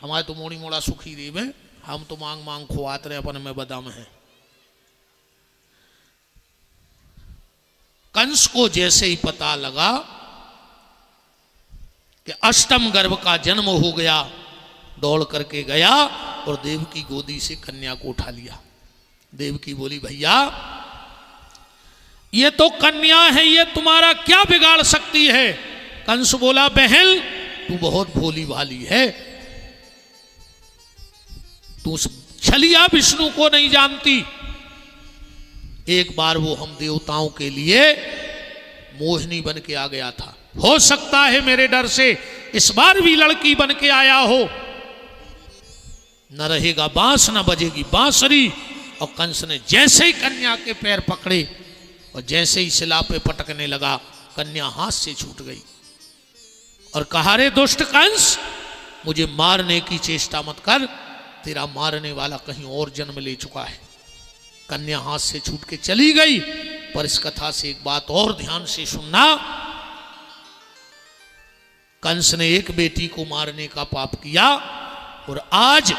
हमारे तो मोड़ी मोड़ा सुखी रे में, हम तो मांग मांग खुआत रहे अपन में बदाम है। कंस को जैसे ही पता लगा कि अष्टम गर्भ का जन्म हो गया, दौड़ करके गया और देव की गोदी से कन्या को उठा लिया। देवकी बोली भैया ये तो कन्या है, ये तुम्हारा क्या बिगाड़ सकती है। कंस बोला बहन तू बहुत भोली भाली है, तू छलिया विष्णु को नहीं जानती। एक बार वो हम देवताओं के लिए मोहिनी बन के आ गया था, हो सकता है मेरे डर से इस बार भी लड़की बन के आया हो। न रहेगा बांस न बजेगी बांसुरी। और कंस ने जैसे ही कन्या के पैर पकड़े और जैसे ही शिला पे पटकने लगा, कन्या हाथ से छूट गई और कहा रे दुष्ट कंस मुझे मारने की चेष्टा मत कर, तेरा मारने वाला कहीं और जन्म ले चुका है। कन्या हाथ से छूट के चली गई। पर इस कथा से एक बात और ध्यान से सुनना, कंस ने एक बेटी को मारने का पाप किया और आज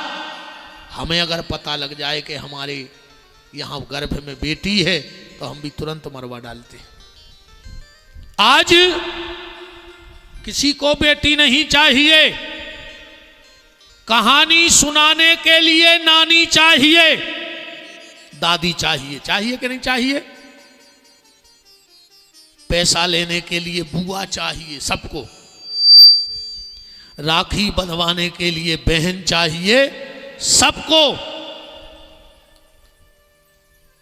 हमें अगर पता लग जाए कि हमारे यहां गर्भ में बेटी है तो हम भी तुरंत मरवा डालते। आज किसी को बेटी नहीं चाहिए, कहानी सुनाने के लिए नानी चाहिए, दादी चाहिए। चाहिए कि नहीं चाहिए? पैसा लेने के लिए बुआ चाहिए सबको, राखी बंधवाने के लिए बहन चाहिए सबको,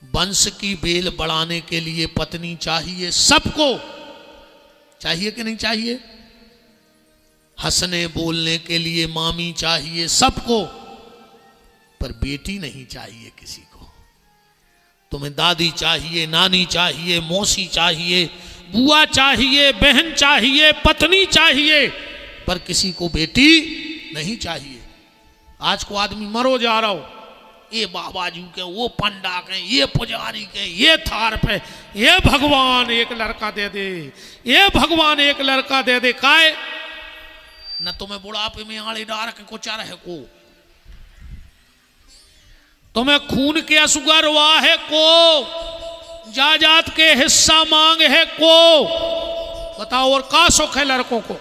वंश की बेल बढ़ाने के लिए पत्नी चाहिए सबको। चाहिए कि नहीं चाहिए? हंसने बोलने के लिए मामी चाहिए सबको, पर बेटी नहीं चाहिए किसी को। तुम्हें दादी चाहिए, नानी चाहिए, मौसी चाहिए, बुआ चाहिए, बहन चाहिए, पत्नी चाहिए, पर किसी को बेटी नहीं चाहिए। आज को आदमी मरो जा रहा हो, ये बाबाजी के, वो पंडा के, ये पुजारी के, ये थार पे, ये भगवान एक लड़का दे दे, ये भगवान एक लड़का दे दे। काय न तुम्हें बुढ़ापे में आड़े डार के कुचा रहे को, तुम्हें खून के असुगर हुआ है को, जायदाद के हिस्सा मांग है को। बताओ और का सुख है लड़कों को?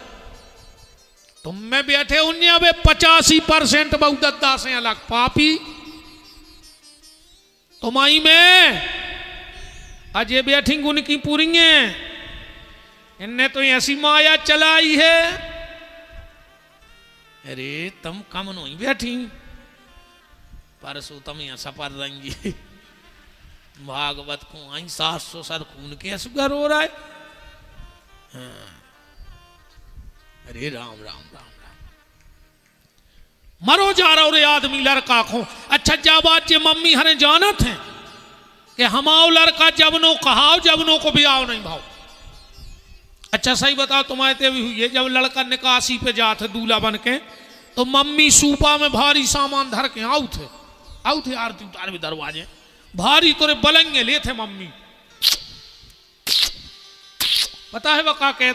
तुम में बैठे उन्हें अब 85% बहुदत्ता से अलग पापी तुम्हारी में अजय बैठी उनकी पूरी है। इनने तो ऐसी माया चलाई है। अरे तुम कम नहीं बैठी, परसों तुम यहाँ सफर रहेंगी भागवत को आई 700 सर खून के असुगर हो रहा है। हाँ। अरे राम राम राम राम, मरो जा रहा रे आदमी लड़का को। अच्छा जा बात जे मम्मी हरे जानत है कि हमाओ लड़का जबनो कहाओ जबनो को भी आओ नहीं भाव। अच्छा सही बताओ तुम्हारे ते भी हुई है, जब लड़का निकासी पे जाते दूल्हा बन के तो मम्मी सूपा में भारी सामान धर के आउ थे आरती उतार भी दरवाजे भारी तोरे बलंगे ले थे मम्मी। पता है वह का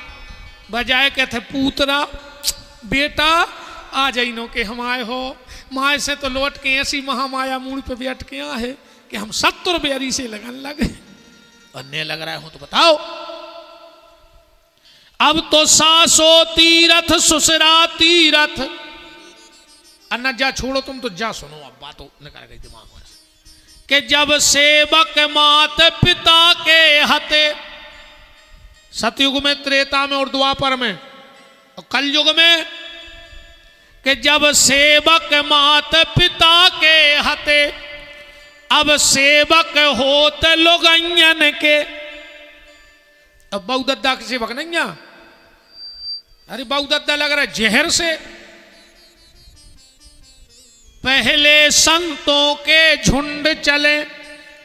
बजाय कहते पूतरा बेटा आ जाइनो के हम आए हो, माए से तो लौट के ऐसी महामाया मूड पे बैठ के आए कि हम 70 बेरी से लगन लगे। अन्य लग रहा हो तो बताओ। अब तो सासो तीरथ सुसरा तीरथ। अन्ना जा छोड़ो तुम तो जा सुनो अब बातों निकल गई दिमाग में कि जब सेवक मात पिता के हते, सतयुग में, त्रेता में और द्वापर में, और कलयुग में कि जब सेवक मात पिता के हते, अब सेवक होत लोगन के। अब बहुदत्ता के सेवक नहीं है। अरे बहुदत्ता लग रहा है जहर से। पहले संतों के झुंड चले,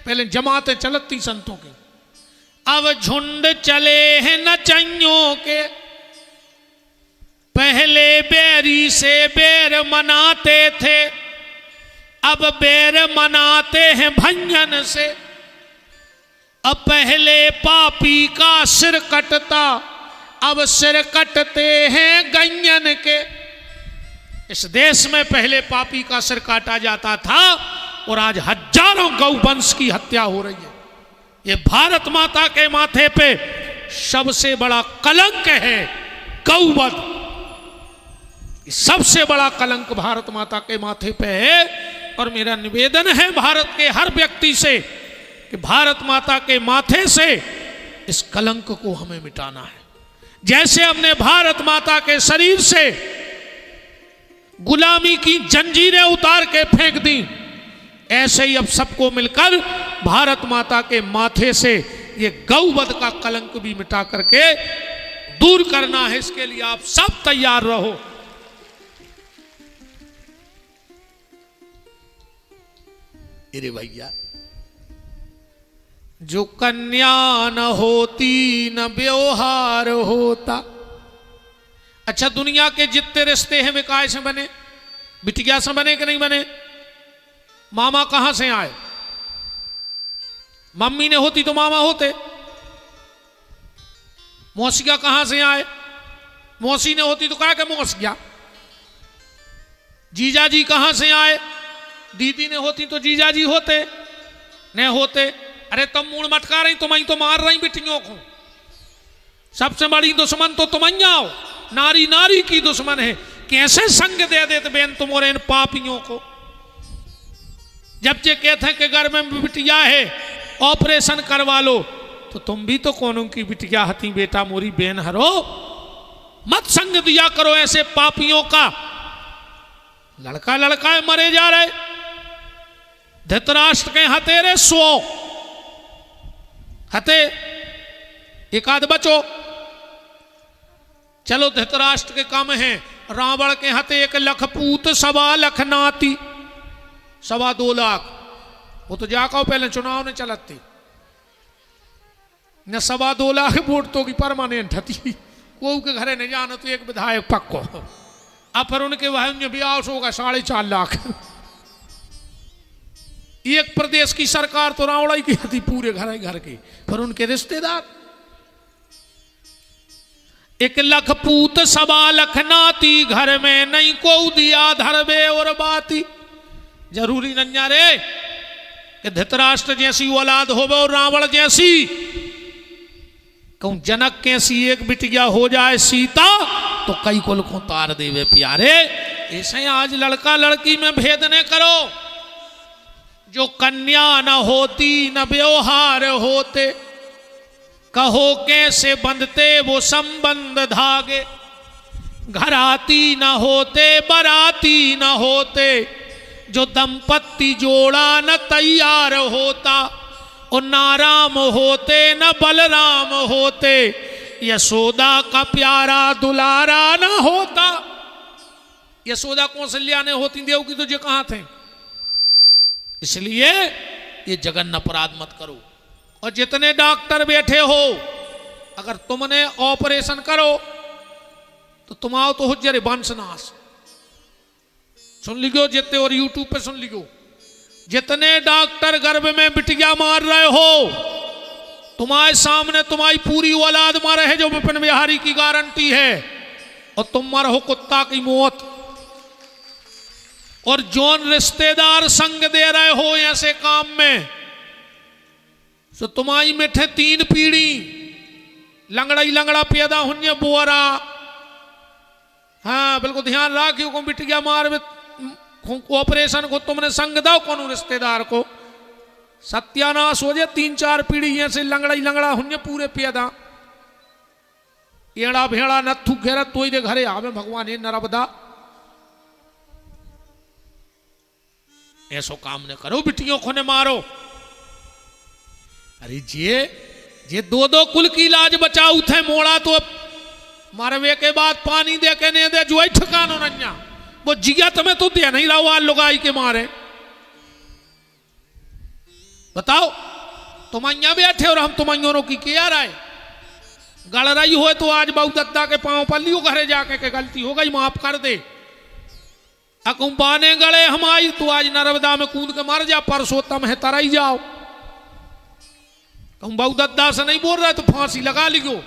पहले जमातें चलती संतों की, अब झुंड चले हैं नचइयों के। पहले बैरी से बैर मनाते थे, अब बैर मनाते हैं भंजन से। अब पहले पापी का सिर कटता, अब सिर कटते हैं गंजन के। इस देश में पहले पापी का सिर काटा जाता था और आज हजारों गौवंश की हत्या हो रही है। ये भारत माता के माथे पे सबसे बड़ा कलंक है गौवध। सबसे बड़ा कलंक भारत माता के माथे पे है। और मेरा निवेदन है भारत के हर व्यक्ति से कि भारत माता के माथे से इस कलंक को हमें मिटाना है। जैसे हमने भारत माता के शरीर से गुलामी की जंजीरें उतार के फेंक दी, ऐसे ही अब सबको मिलकर भारत माता के माथे से ये गौवध का कलंक भी मिटा करके दूर करना है। इसके लिए आप सब तैयार रहो। अरे भैया, जो कन्या न होती न व्यवहार होता। अच्छा, दुनिया के जितने रिश्ते हैं वे काय से बने? बिटिया से बने कि नहीं बने? मामा कहां से आए? मम्मी ने होती तो मामा होते। मौसिया कहां से आए? मौसी ने होती तो कहा कि मौसिया। जीजा जी कहां से आए? दीदी ने होती तो जीजा जी होते, नहीं होते। अरे तुम मूड मटका रही, तुम्हें तो मार रही बिटियों को। सबसे बड़ी दुश्मन तो तुम हो, नारी नारी की दुश्मन है। कैसे संग दे देते बेन तुम और इन पापियों को? जब ये कहते हैं कि घर में बिटिया है ऑपरेशन करवा लो, तो तुम भी तो कौनों की बिटिया हती बेटा मोरी बेन हरो। मत संग दिया करो ऐसे पापियों का। लड़का लड़का मरे जा रहे। धृतराष्ट्र के हतेरे 100 हते, एक आध बचो। चलो धृतराष्ट्र के कम हैं। रावण के हते 1 लाख पूत 1.25 लाख नाती, 2.25 लाख। वो तो जाको पहले चुनाव ने चलती न 2.25 लाख वोट तो की परमानेंट हती। वो के घरे नहीं जाना तो एक विधायक पक्को। अब फिर उनके वह ब्याह होगा 4.5 लाख। एक प्रदेश की सरकार तो रावणाई की थी पूरे घर की। पर उनके रिश्तेदार 1 लाख पूत 1.25 लाख नाती, घर में नहीं को दिया धरबे और बाती। जरूरी नन्या रे कि धृतराष्ट्र जैसी औलाद होवे और रावण जैसी। कहूं जनक कैसी एक बिटिया हो जाए सीता, तो कई कुल को तार देवे प्यारे। ऐसे आज लड़का लड़की में भेद न करो। जो कन्या न होती न व्यवहार होते, कहो कैसे बंधते वो संबंध धागे। घराती न होते बराती न होते, जो दंपत्ति जोड़ा न तैयार होता। और ना राम होते न बलराम होते, यशोदा का प्यारा दुलारा न होता। यशोदा कौशल्या ने होती देवकी तो ये कहां थे? इसलिए ये जघन्य अपराध मत करो। और जितने डॉक्टर बैठे हो, अगर तुमने ऑपरेशन करो तो तुम आओ तो हो जरे वंशनाश। सुन लियो जितने, और यूट्यूब पे सुन लियो। जितने डॉक्टर गर्भ में बिटिया मार रहे हो, तुम्हारे सामने तुम्हारी पूरी औलाद मारे है जो विपिन बिहारी की गारंटी है। और तुम मर हो कुत्ता की मौत। और जौन रिश्तेदार संग दे रहे हो ऐसे काम में, तो तुम्हारी मिठे 3 पीढ़ी लंगड़ा ही लंगड़ा पैदा हुन्य बोरा। हाँ बिल्कुल ध्यान रखियो को बिटिया मार ऑपरेशन को तुमने संग दो कौन रिश्तेदार को, सत्यानाश हो जाए। 3-4 पीढ़ी ऐसे लंगड़ा ही लंगड़ा हुन्य पूरे पैदा। एड़ा भेड़ा नथु घेरा तो ही दे घरे आवे भगवान ये नरबदा। ऐसो काम न करो, बिटियों को ने मारो। अरे जे 2-2 कुल की लाज बचाऊ थे मोड़ा तो मारवे के बाद पानी दे के नहीं दे जो ठिकानो नन्या। वो जिया तुम्हें तो दे नहीं रहा लुगाई के मारे। बताओ तुम अं बैठे और हम तुम अं की क्या राय? गड़ रही हो तो आज बहु दत्ता के पांव पर लियो घरे जाके के गलती हो गई माफ कर दे। अकुंपाने गड़े हमारी तो आज नर्मदा में कूद के मर जा, परसोत्तम है तराई जाओ। तुम बहु दत्ता से नहीं बोल रहे तो फांसी लगा लियो।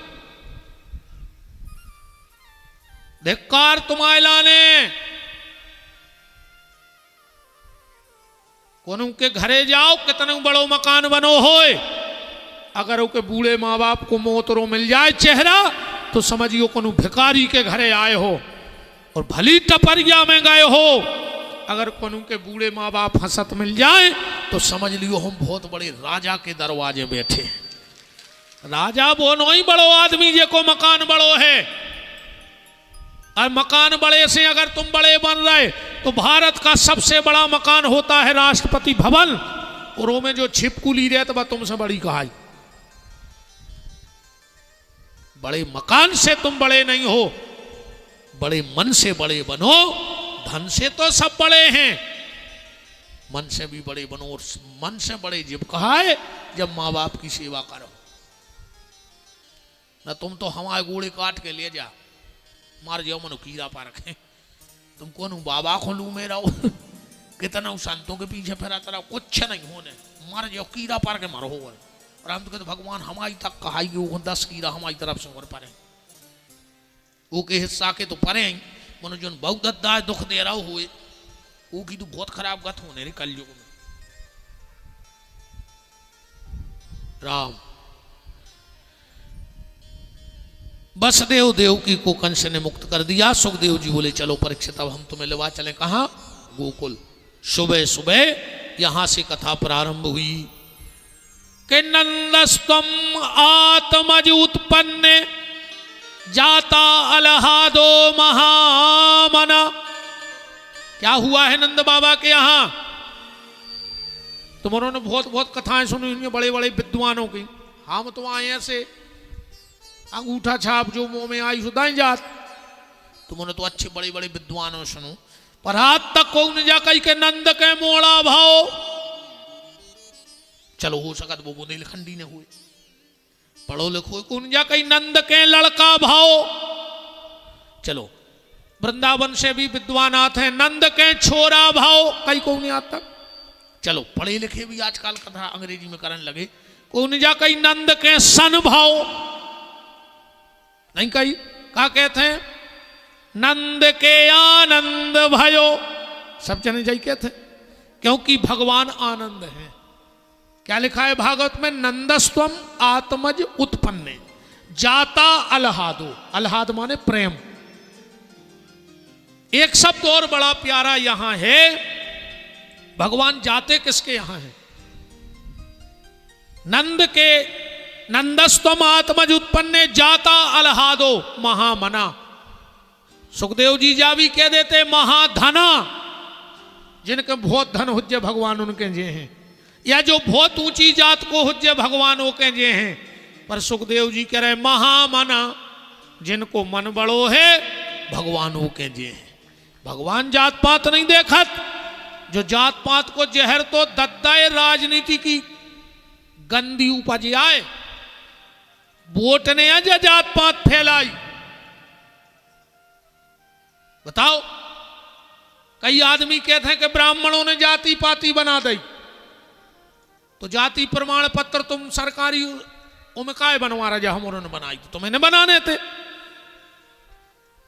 धिक्कार तुम्हारे लाने कोनू के घरे जाओ कितने बड़ो मकान बनो होए, अगर उनके बूढ़े माँ बाप को मोतरो मिल जाए चेहरा तो समझियो कोनू भिखारी के घरे आए हो, और भली टपरिया में गए हो। अगर कोनू के बूढ़े माँ बाप हंसत मिल जाए तो समझ लियो हम बहुत बड़े राजा के दरवाजे बैठे। राजा वो नहीं बड़ो आदमी जे को मकान बड़ो है, और मकान बड़े से अगर तुम बड़े बन रहे तो भारत का सबसे बड़ा मकान होता है राष्ट्रपति भवन, और वो में जो छिपकुली रहता वह तुमसे बड़ी कहाई। बड़े मकान से तुम बड़े नहीं हो, बड़े मन से बड़े बनो। धन से तो सब बड़े हैं, मन से भी बड़े बनो। और मन से बड़े जब कहा है जब माँ बाप की सेवा करो। न तुम तो हमारे गोड़े काट के ले जा, मार जाओ मनो कीड़ा पा रखे। तुम कौन बाबा को लू में रहो कितना संतों के पीछे फिरा तरह कुछ नहीं होने, मार जाओ कीड़ा पार के मारो। और हम तो कहते भगवान हमारी तक कहाई वो 10 कीड़ा हमारी तरफ से और परे वो के हिस्सा के तो परे ही मनो जो बहुत दद्दा दुख दे रहा हुए वो की तो बहुत खराब गत होने रे कलयुग में। राम बसदेव देवकी को कंस ने मुक्त कर दिया। सुखदेव जी बोले चलो परीक्षित अब हम तुम्हें लेवा चले कहाँ, गोकुल। सुबह सुबह यहां से कथा प्रारंभ हुई कि नंदस्तम आत्मज उत्पन्न जाता अलहादो महामना। क्या हुआ है नंद बाबा के यहां? तुम उन्होंने बहुत बहुत कथाएं सुनी इनमें बड़े बड़े विद्वानों की। हम तो आए ऐसे अंगूठा छाप जो मुंह में आई सुधाई जात। तुमने तो अच्छे बड़े बड़े विद्वानों सुनो, पर हाथ तक को न जा कही के नंद के मोड़ा भाव। चलो हो सकत वो बुंदेलखंडी ने हुए, पढ़ो लिखो कौन जा कही नंद के लड़का भाव। चलो वृंदावन से भी विद्वान आते हैं, नंद के छोरा भाव कई को नहीं आता। चलो पढ़े लिखे भी आजकल कथा अंग्रेजी में करने लगे, कौन जा कही नंद के सन भाव नहीं कही क्या कहते हैं नंद के आनंद भयो। सब जने जाई कहते क्योंकि भगवान आनंद है। क्या लिखा है भागवत में, नंदस्त्वम आत्मज उत्पन्ने जाता अलहादो। अलहाद माने प्रेम। एक शब्द और बड़ा प्यारा यहां है, भगवान जाते किसके यहां है? नंद के नंदस्त्वम आत्मज उत्पन्ने जाता अलहादो महामना। सुखदेव जी जा भी कह देते महाधना, जिनके बहुत धन हुज्जे भगवान उनके जे हैं, या जो बहुत ऊंची जात को हुज्जे भगवान वो के जे हैं। पर सुखदेव जी कह रहे महामना, जिनको मन बड़ो है भगवान वो के जे हैं। भगवान जात पात नहीं देखत। जो जात पात को जहर तो दद्दाए राजनीति की गंदी उपज आए, वोट ने आज जात पात फैलाई। बताओ कई आदमी कहते हैं कि ब्राह्मणों ने जाति पाति बना दी, तो जाति प्रमाण पत्र तुम सरकारी उनमें काय बनवा रहे? हम उन्होंने बनाई तो तुम्हें बनाने थे।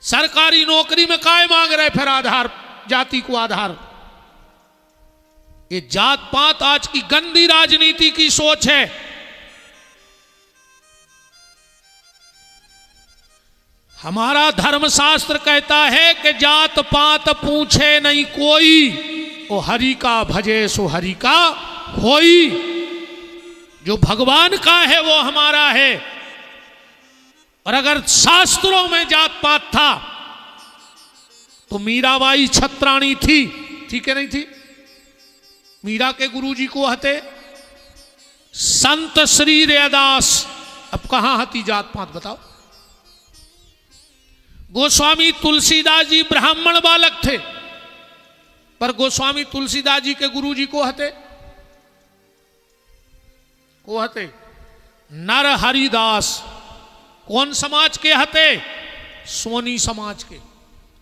सरकारी नौकरी में काय मांग रहे फिर आधार, जाति को आधार? ये जात पात आज की गंदी राजनीति की सोच है। हमारा धर्मशास्त्र कहता है कि जात पात पूछे नहीं कोई, ओ हरि का भजे सो हरि का होई। जो भगवान का है वो हमारा है। और अगर शास्त्रों में जात पात था तो मीराबाई छत्राणी थी कि नहीं थी? मीरा के गुरुजी को हते संत श्री रैदास। अब कहां हती जात पात बताओ? गोस्वामी तुलसीदास जी ब्राह्मण बालक थे, पर गोस्वामी तुलसीदास जी के गुरुजी को हते नर हरिदास। कौन समाज के हते? सोनी समाज के।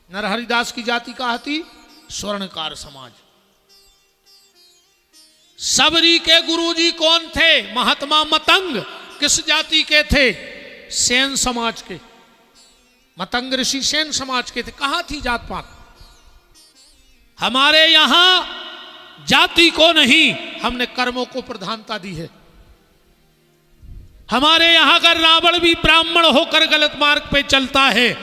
नर हरिदास की जाति का हती स्वर्णकार समाज। सबरी के गुरुजी कौन थे? महात्मा मतंग। किस जाति के थे? सेन समाज के। मतंग ऋषि सेन समाज के थे। कहां थी जात पात? हमारे यहां जाति को नहीं, हमने कर्मों को प्रधानता दी है। हमारे यहां अगर रावण भी ब्राह्मण होकर गलत मार्ग पे चलता है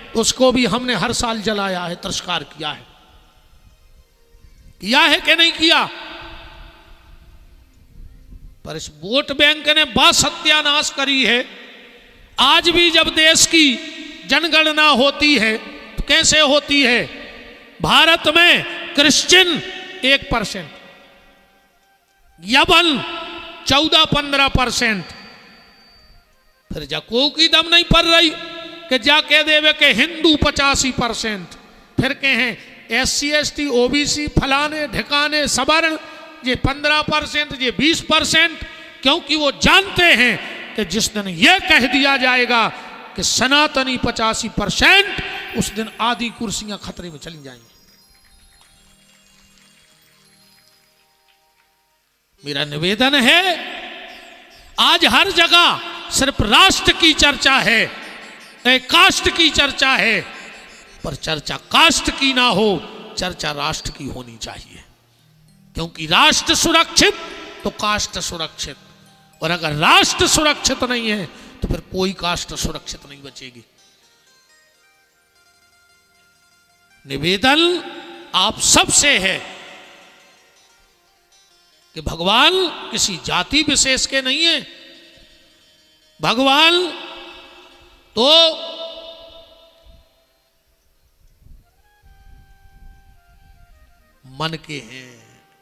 तो उसको भी हमने हर साल जलाया है, तिरस्कार किया है। किया है कि नहीं किया? पर इस वोट बैंक ने बड़ा सत्यानाश करी है। आज भी जब देश की जनगणना होती है तो कैसे होती है? भारत में क्रिश्चियन 1%, यवन 14-15%। फिर जको की दम नहीं पड़ रही कि जाके देवे के हिंदू 85%, फिर कहें SC ST OBC फलाने ढिकाने सवर्ण ये 15%, ये 20%, क्योंकि वो जानते हैं कि जिस दिन ये कह दिया जाएगा कि सनातनी 85%, उस दिन आधी कुर्सियां खतरे में चली जाएंगी। मेरा निवेदन है, आज हर जगह सिर्फ राष्ट्र की चर्चा है, कास्ट की चर्चा है, पर चर्चा कास्ट की ना हो, चर्चा राष्ट्र की होनी चाहिए। क्योंकि राष्ट्र सुरक्षित तो कास्ट सुरक्षित, और अगर राष्ट्र सुरक्षित नहीं है तो फिर कोई कास्ट सुरक्षित नहीं बचेगी। निवेदन आप सबसे है कि भगवान किसी जाति विशेष के नहीं है। भगवान तो मन के हैं।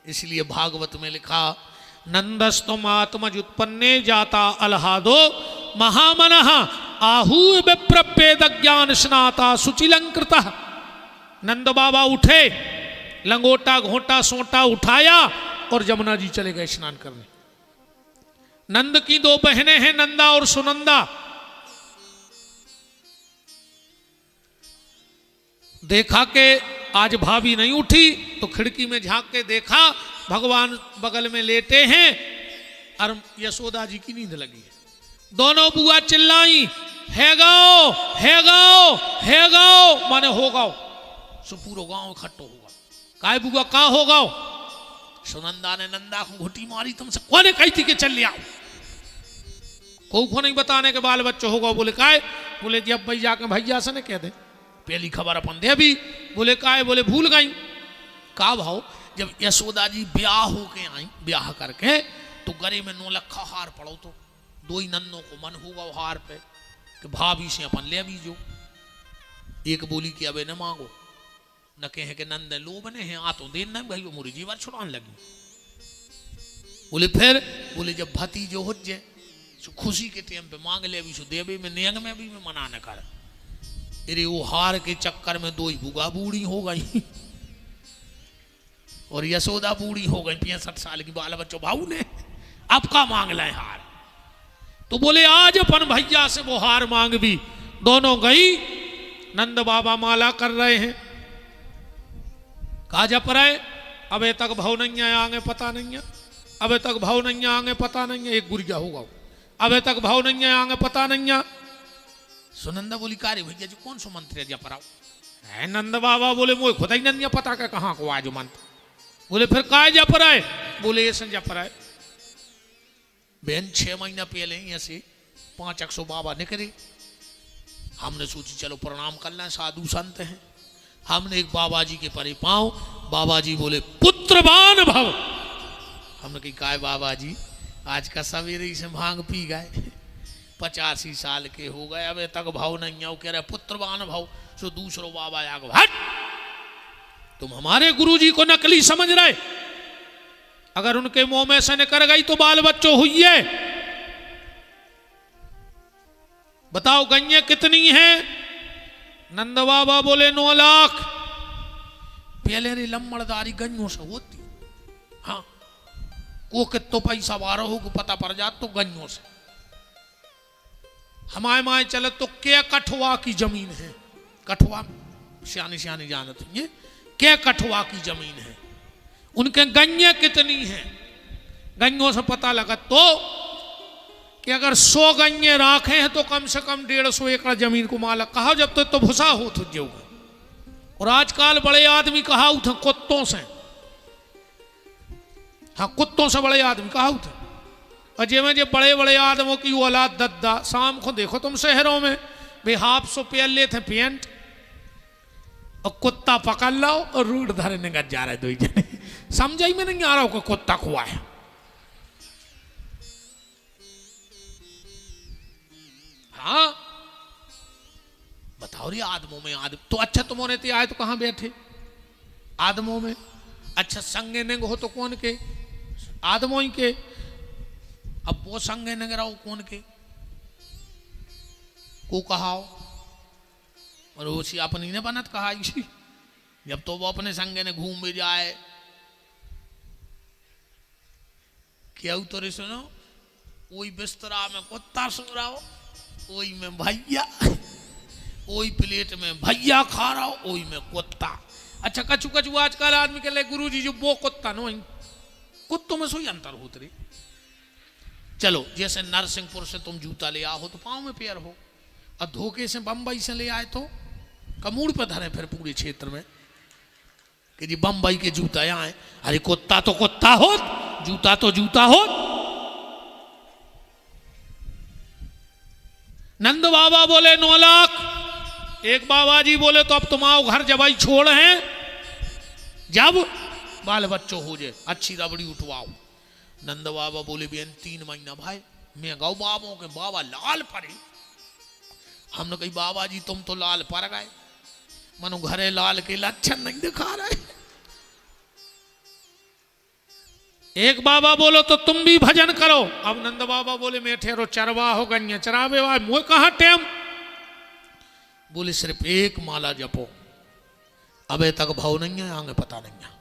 इसलिए भागवत में लिखा, नंदस्तुम आत्मज उत्पन्ने जाता अलहादो महामनः आहू विप्रपेद ज्ञान स्नाता सुचिलंकृत। नंद बाबा उठे, लंगोटा घोटा सोटा उठाया और जमुना जी चले गए स्नान करने। नंद की 2 बहनें हैं, नंदा और सुनंदा। देखा कि आज भाभी नहीं उठी तो खिड़की में झांक के देखा भगवान बगल में लेटे हैं और यशोदा जी की नींद लगी है। दोनों बुआ चिल्लाई, है गाओ है गाओ है गाओ, माने हो गाओ। सो पूरा गांव इकट्ठो होगा। काय बुआ का हो गाओ? सुनंदा ने नंदा को घुटी मारी, तुमसे कौन कही थी कि चल ले आओ? को नहीं बताने के बाल बच्चों होगा। बोले काय? बोले जब भाई जाके भैया से ने कह दे, पहली खबर अपन दे अभी। बोले काय? बोले भूल गई। का भाव? जब यशोदा जी ब्याह होके आई, ब्याह करके तो गले में 9 लखा हार पड़ो तो 2 ही नन्नों को मन होगा हार पे कि भाभी से अपन ले भी जो। एक बोली कि अबे न मांगो, न कहे कि नंद लो बने हैं आ तो देन न भाई मोरी जीवन छुड़ाने लगी। बोले फिर? बोले जब भतीजो हो जाए सो खुशी के टाइम पे मांग ले भी सो देवे में नेंग में भी में मना न कर। अरे वो हार के चक्कर में 2 ही बुआ बूढ़ी हो गई और यशोदा बूढ़ी हो गई, 65 साल की, बाल बच्चों भाऊ ने अब का मांग लाए हार। तो बोले आज अपन भैया से वो हार मांग भी। दोनों गई, नंद बाबा माला कर रहे हैं, कहा जप रहे, अबे तक भाव नहीं है आगे पता नहीं है, अबे तक भाव नहीं है आगे पता नहीं है। एक गुरिया होगा, अबे तक भाव नहीं है आगे पता नहीं है। सुनंदा बोली कार्य भैया जी कौन सो मंत्र जप रहा है? नंद बाबा बोले मोह खुदा ही नहीं पता का कहाँ को आज मंत्र। बोले फिर काय जप रहा है? बोले ये जप रहा है। बहन 6 महीना पहले ऐसे 500 बाबा निकले। हमने सोची चलो प्रणाम कर लें, साधु संत हैं। हमने एक बाबा जी के परे पाँव, बाबा जी बोले पुत्रवान भव। हमने कही काय बाबा जी आज का सवेरे से भांग पी गए, 85 साल के हो गए, अबे तक भाव नहीं है। वो कह रहे पुत्रवान भाव। सो दूसरो बाबा आगे, हट तुम हमारे गुरुजी को नकली समझ रहे, अगर उनके मुंह में से निकल गई तो बाल बच्चों हुई है। बताओ गैया कितनी है? नंद बाबा बोले 9 लाख। पहले रे लम्बड़दारी गन्यों से होती, हाँ को कितो पैसा वारो हो को पता पड़ जात तो गन्यों से। हमारे माए चले तो क्या कठुआ की जमीन है, कठुआ सियानी सियानी जानत है, क्या कठुआ की जमीन है, उनके गन्ये कितनी हैं। गन्यों से पता लगा तो कि अगर 100 गन्ये राखे हैं तो कम से कम 150 एकड़ जमीन को मालक कहा, जब तक तो भुसा हो तुझे। और आजकल बड़े आदमी कहा उठ कुत्तों से हाँ कुत्तों से बड़े आदमी कहा थे। और जे जे बड़े बड़े आदमों की औलाद दद्दा, शाम को देखो तुम शहरों में भाई हाफ सो पेल लेते पेंट और कुत्ता पकड़ लो और रूट धरे निकल जा रहे दो जने। समझ ही में नहीं आ रहा हो कि कुत्ता खुआ है। हाँ बताओ रे आदमों में आदम तो अच्छा तुम होने थे आए तो कहां बैठे आदमों में। अच्छा संगे नेंग हो तो कौन के आदमों ही के। अब वो संगे नेंग रहो कौन के को कहाओ और वो सी अपनी ने बनत कहा जब तो वो अपने संगे ने घूम भी जाए क्या उतरे सुनो वही बिस्तरा में कुत्ता सो रहा हो वही में भैया वही प्लेट में भैया खा रहा हो वही में कुत्ता। अच्छा कछु कछु आजकल आदमी के लिए गुरु जी जो वो कुत्ता नो कुत्तों में सोई अंतर होत रही। चलो जैसे नरसिंहपुर से तुम जूता ले आओ तो पाँव में पैर हो और धोखे से बम्बई से ले आए तो कमूड़ पे धरे फिर पूरे क्षेत्र में कि जी बम्बई के जूता आए। अरे कुत्ता तो कुत्ता हो जूता तो जूता हो। नंद बाबा बोले 9 लाख। एक बाबा जी बोले तो अब तुम आओ घर जबाई छोड़ हैं जब बाल बच्चों हो जाए अच्छी रबड़ी उठवाओ। नंद बाबा बोले बेन 3 महीना भाई मैं गाँव बाबों के बाबा लाल पड़े। हमने कही बाबा जी तुम तो लाल पर गए मनो घरे लाल के लक्षण नहीं दिखा रहे। एक बाबा बोलो तो तुम भी भजन करो। अब नंद बाबा बोले मैं ठहरो चरवा हो गन्या चरावे वाले मुझे कहा टेम। बोले सिर्फ एक माला जपो अबे तक भाव नहीं है आगे पता नहीं है।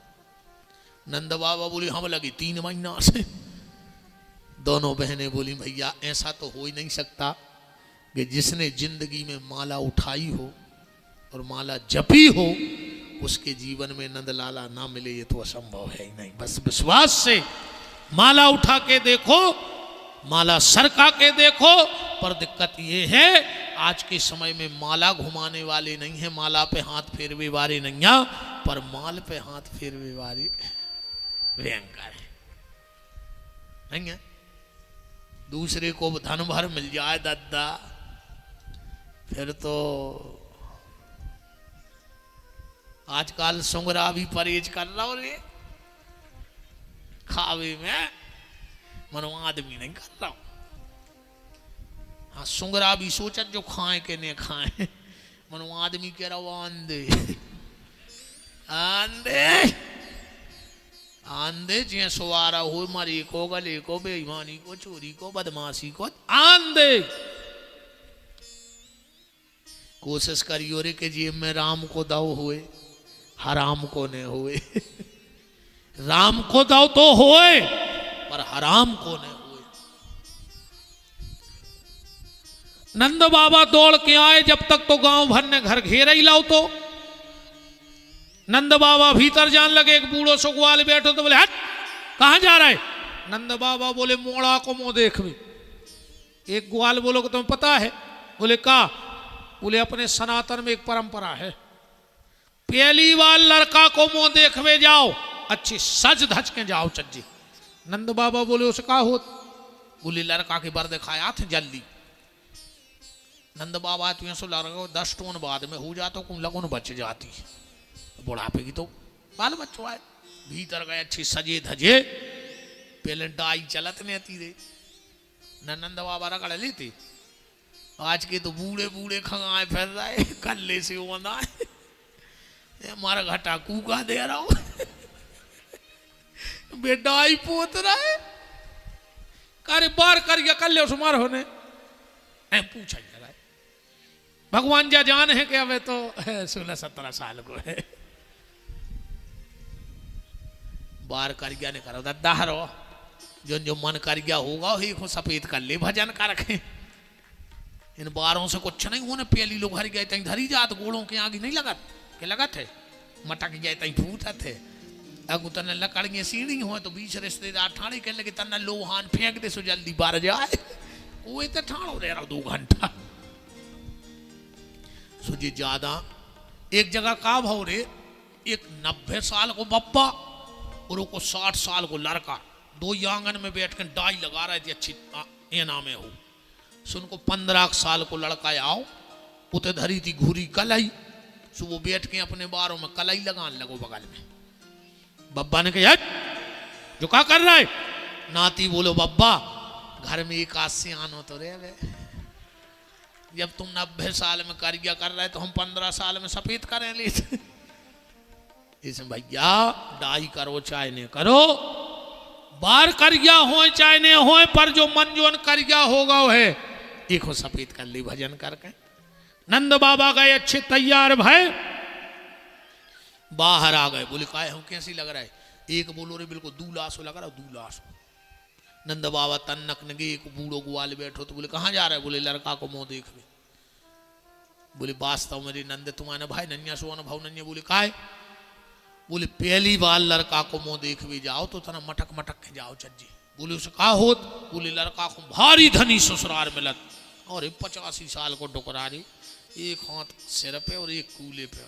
नंद बाबा बोली हम लगी 3 महीना से। दोनों बहनें बोली भैया ऐसा तो हो ही नहीं सकता कि जिसने जिंदगी में माला उठाई हो और माला जपी हो उसके जीवन में नंदलाला ना मिले ये तो असंभव है ही नहीं। बस विश्वास से माला उठा के देखो माला सरका के देखो। पर दिक्कत ये है आज के समय में माला घुमाने वाले नहीं है माला पे हाथ फेरवे वाले नहीं है पर माल पे हाथ फेरवे वाले भयंकर है नहीं है। दूसरे को धन भर मिल जाए दादा फिर तो आजकल सुंगरा भी परहेज कर रहा रे खावे में मनो आदमी नहीं कर रहा। हाँ सुंगरा भी सोचत जो खाए के नहीं खाए मनो आदमी कह रहा आंधे आंधे आंधे जे सवारा हो मरी को गले को बेईमानी को चोरी को बदमाशी को आंधे। कोशिश करियो रे के जेब में राम को दाव हुए हराम को ने हुए। राम को दाव तो होए पर हराम को ने हुए। नंद बाबा दौड़ के आए जब तक तो गांव भर ने घर घेरा ही लाओ तो नंद बाबा भीतर जान लगे। एक बूढ़ो सो ग्वाल बैठो तो बोले हट कहां जा रहा है। नंद बाबा बोले मोड़ा को मुंह देख भी। एक ग्वाल बोलो कि तुम्हें पता है। बोले का बोले अपने सनातन में एक परंपरा है पहली बार लड़का को मुंह देखवे जाओ अच्छी सज धज के जाओ चज्जी। नंद बाबा बोले उसे का हो बोले लड़का के बर दिखाया थे जल्दी। नंद बाबा तुझे सो लड़का 10 टोन बाद में हो जाता कुछ लगन बच जाती बुढ़ापे की तो बाल बच्चों आए भीतर गए अच्छी सजे धजे पहले डाई चलत नहीं आती रे नंद बाबा रगड़ लेते। आज के तो बूढ़े बूढ़े खंगाए फिर रहे कल्ले से होना है मारा घटा कूका दे रहा हूं बेडाई पोत रहा है कार्य बार कर कल्ले उस मार होने पूछा जा रहा है। भगवान जा जान है कि अबे तो 16-17 साल को है। बार कर गया ने करो दादा हरो जो जो मन कर गया होगा वही को सफेद कर ले भजन का रखे। इन बारों से कुछ नहीं होने पहली लोग हर गए तई धरी जात गोड़ों के आगे नहीं लगत के लगत है मटक गए तई फूटत है। अगु तने लकड़ियां सीढ़ी हो तो बीच रिश्तेदार ठाणे के लगे तना लोहान फेंक दे सो जल्दी बार जाए वो तो ठाणो रह रहा 2 घंटा सोचे ज्यादा। एक जगह का भाव रे एक 90 साल को बप्पा और को 60 साल को लड़का दो आंगन में बैठ कर डाई लगा रहे थे अच्छी एना में हो। सुन को 15 साल को लड़का आओ उते धरी थी घूरी कलाई, सो वो बैठ के अपने बारों में कलाई लगाने लगो बगल में। बब्बा ने कहा जो क्या कर रहा है? नाती बोलो बब्बा घर में एक आध से आनो तो रे, जब तुम 90 साल में कार्य कर रहे तो हम 15 साल में सफेद करें ले। इसमें भैया डाई करो चाहे नहीं करो, बार करिया हो चाहे नहीं हो, पर जो मन जोन करिया होगा वो है एक हो सफेद कर ली भजन करके। नंद बाबा गए अच्छे तैयार भय, बाहर आ गए। बोले काय हम कैसी लग रहा है? एक बोलो रे बिल्कुल दूलास लग रहा, दूलास। नंद बाबा तन्नक नगे, एक बूढ़ो ग्वाल बैठो तो बोले कहाँ जा रहा है? बोले लड़का को मुंह देख ले। बोले वास्तव मेरे नंद तुम्हारे भाई नन्या सोन भाव नन्या। बोले काय? बोले पहली बार लड़का को मुंह देख भी जाओ तो तना मटक मटक के जाओ चज्जी। बोले उसे कहा होत? बोले लड़का को भारी धनी ससुराल मिलत और 85 साल को डुकरारी, एक हाथ सिर पे और एक कूले पे,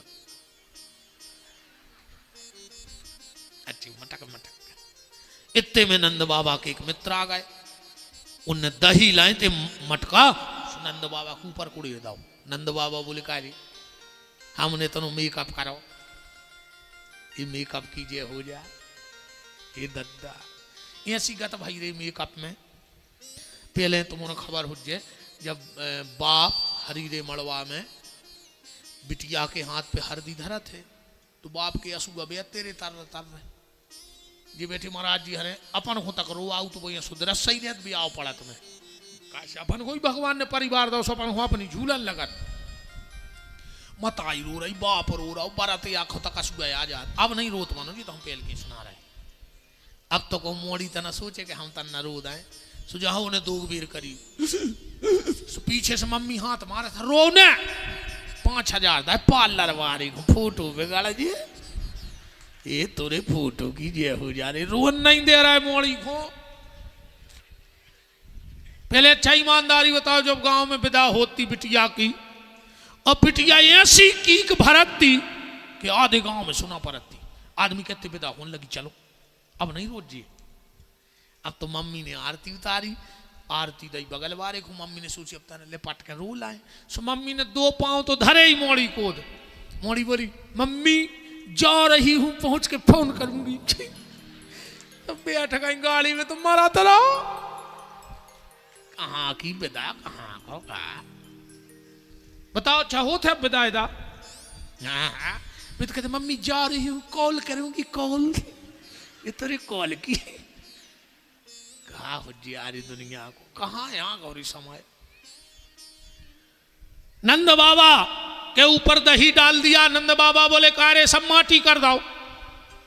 अच्छी मटक मटक। इतने में नंद बाबा के एक मित्र आ गए, उनने दही लाए थे मटका, नंद बाबा के ऊपर कुड़ी दाओ। नंद बाबा बोले का रे हमने तनो मेकअप करो, ये मेकअप कीजिए हो जाए। ये दद्दा ऐसी गत भाई रे मेकअप में पहले तुम्हारा खबर हो जाए जब बाप हरी रे मड़वा में बिटिया के हाथ पे हरदी धरा थे तो बाप के असुआ बे तेरे तर तर रहे जी बेटी महाराज जी हरे अपन हो तक रो आउ तो वो सुधर सही नहीं भी आओ पड़ा तुम्हें काश अपन कोई भगवान ने परिवार दो अपन हो अपनी झूलन लगत मत आई रो रही बाप रो रहा बाराती आंखों तक असुआ आ जा। अब नहीं रोत मानो जी तो हम पहल के सुना रहे। अब तो को मोड़ी तना सोचे कि हम तना रो दाए सुझाव ने दो बेर करी पीछे से मम्मी हाथ मारे था रोने 5000 दा पार्लर वाली को फोटो बिगाड़ा जी ये तोरे फोटो की जे हो जा रही रोन नहीं दे रहा है मोड़ी को। पहले अच्छा ईमानदारी बताओ जब गांव में विदा होती बिटिया की और बिटिया ऐसी कीक भरती कि आधे गांव में सुना पड़ती आदमी कहते विदा होने लगी चलो अब नहीं रोज जी। अब तो मम्मी ने आरती उतारी, आरती दई बगल वाले को मम्मी ने सोची अब तने लेपट के रो लाए। सो मम्मी ने 2 पांव तो धरे ही मोड़ी को। मोड़ी बोली मम्मी जा रही हूं पहुंच के फोन करूंगी। तो बैठ गई गाड़ी में तो मारा तरा कहाँ की विदा कहाँ होगा बताओ चाहो थे विदाई दा। मैं तो कहते मम्मी जा रही हूं कॉल करूंगी कॉल ये तेरी कॉल की कहा हो जी आ रही दुनिया को कहाँ यहाँ गौरी समय। नंद बाबा के ऊपर दही डाल दिया। नंद बाबा बोले कारे सब माटी कर दाओ।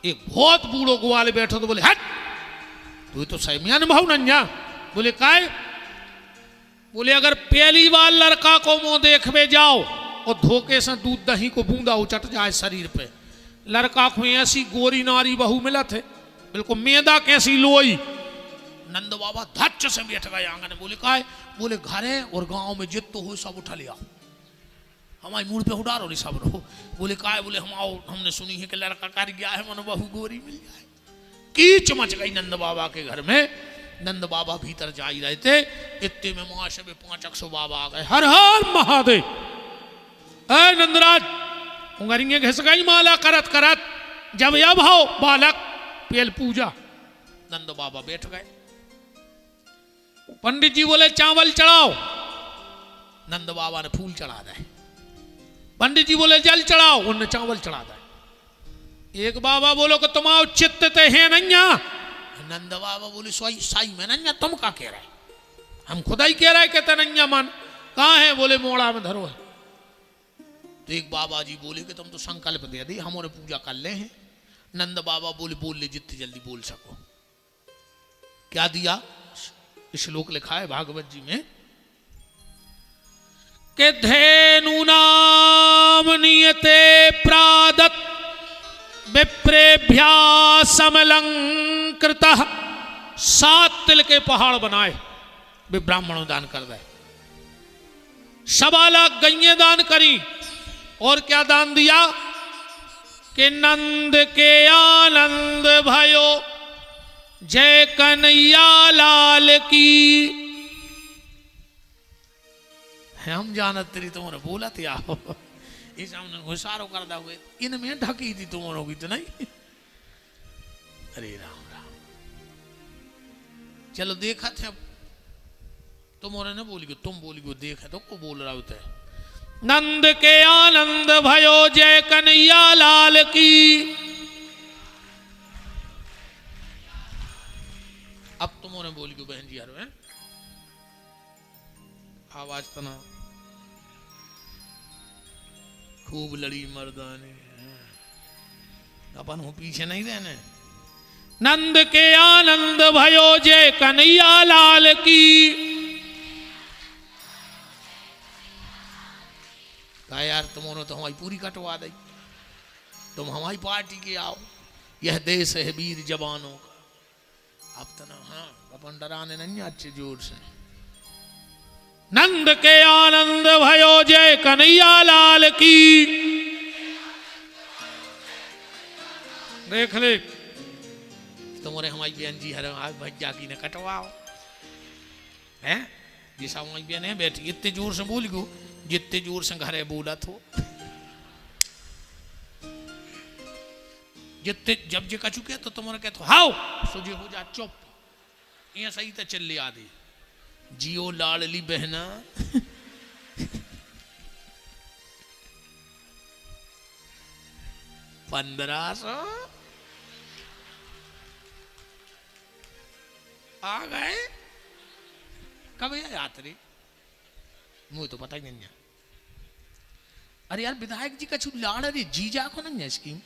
एक बहुत बूढ़ो ग्वाल बैठो तो बोले हट तू तो सही में अनुभव नन्या। बोले काय? बोले अगर पहली बार लड़का को मुंह देखवे जाओ और धोखे से दूध दही को बूंदा उचट जाए शरीर पे, लड़का को ऐसी गोरी नारी बहू मिला थे बिल्कुल मैदा कैसी लोई। नंद बाबा धच्च से बैठ गए आंगन। बोले का है? बोले घरे और गांव में जित तो हो सब उठा लिया हमारी मूड पे उड़ा रो सब रहो। बोले का है? बोले हम आओ हमने सुनी है कि लड़का कर गया है मन बहू गोरी मिल जाए। कीच मच गई नंद बाबा के घर में। नंद बाबा भीतर जा ही रहे थे इतने में महाशय में 500 बाबा आ गए। हर हर महादेव। अरे नंदराज उंगरिंगे घिस गई माला करत करत जब अब हो बालक पेल पूजा। नंद बाबा बैठ गए। पंडित जी बोले चावल चढ़ाओ। नंद बाबा ने फूल चढ़ा दे। पंडित जी बोले जल चढ़ाओ। उन्होंने चावल चढ़ा दे। एक बाबा बोलो कि तुम आओ चित्त ते है नैया। नंद बाबा बोले साई में नैया तुम का कह रहे? हम खुदा ही कह रहे कहते नैया मन कहाँ है? बोले मोड़ा में धरो है। तो एक बाबा जी बोले कि तुम तो संकल्प दे दी हमारे पूजा कर ले हैं। नंद बाबा बोले बोल ले जितनी जल्दी बोल सको। क्या दिया? श्लोक लिखा है भागवत जी में कि धेनु नाम नियते प्रादत विप्रेभ्या समलंकृत। 7 तिल के पहाड़ बनाए वे ब्राह्मणों दान कर दे। 1.25 लाख गैये दान करी और क्या दान दिया कि नंद के आनंद भयो जय कन्हैया लाल की। हम जानत तेरी तुम्हारे बोला थे आओ इस हमने इशारो कर दा हुए इनमें ढकी थी तुम्हारों की तो नहीं। अरे राम राम चलो देखा थे अब तुम्हारे ने बोली तुम बोली देखा तो को बोल रहा होता है। नंद के आनंद भयो जय कन्हैया लाल की। अब तुम्हारे बोली को बहन जी यार है आवाज तना खूब लड़ी मर्दाने अपन हूं पीछे नहीं रहने। नंद के आनंद भयो जय कन्हैया लाल की। कहा यार तुमने तो हमारी पूरी कटवा दी तुम हमारी पार्टी के आओ यह देश है वीर जवानों का। अब तो ना हाँ अपन डराने नहीं अच्छे जोर से। नंद के आनंद भयो जय कन्हैया लाल की। देख ले तुम्हारे हमारी बहन जी हर आज भज्जा की ने कटवाओ हैं जैसा हमारी बहन है बैठी इतने जोर से बोल गो जितने जोर से घरे बोला तो जितने जब जे कचू के तो तुम्हारे कहते हाओ सुजे हो जा चुप ये सही तो चल ले आदि जियो लाडली बहना। 1500 आ गए कब यात्री मुझे तो पता ही नहीं है। अरे यार विधायक जी का छू लाड़ अरे जीजा को नहीं है स्कीम।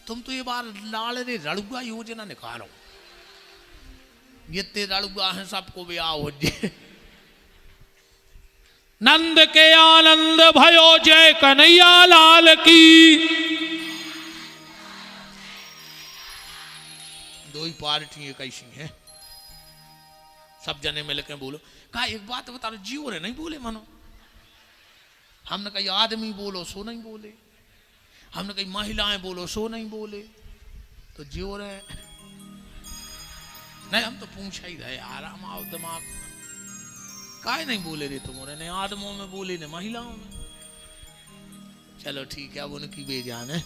तुम तो ये बार लाड़ रे रड़ुआ योजना निकालो ये ते रड़ुआ है सबको भी आओ जी। नंद के आनंद भयो जय कन्हैया लाल की। दो ही पार्टी कैसी है सब जने मिल के बोलो। कहा एक बात बता रहे जियो रे नहीं बोले मानो। हमने कही आदमी बोलो सो नहीं बोले हमने कही महिलाएं बोलो सो नहीं बोले तो जियो रे नहीं हम तो पूछा ही रहे आराम आओ दिमाग काहे नहीं बोले रे तुम्हारे ने आदमों में बोले ने महिलाओं में। चलो ठीक है अब उनकी बेजान है।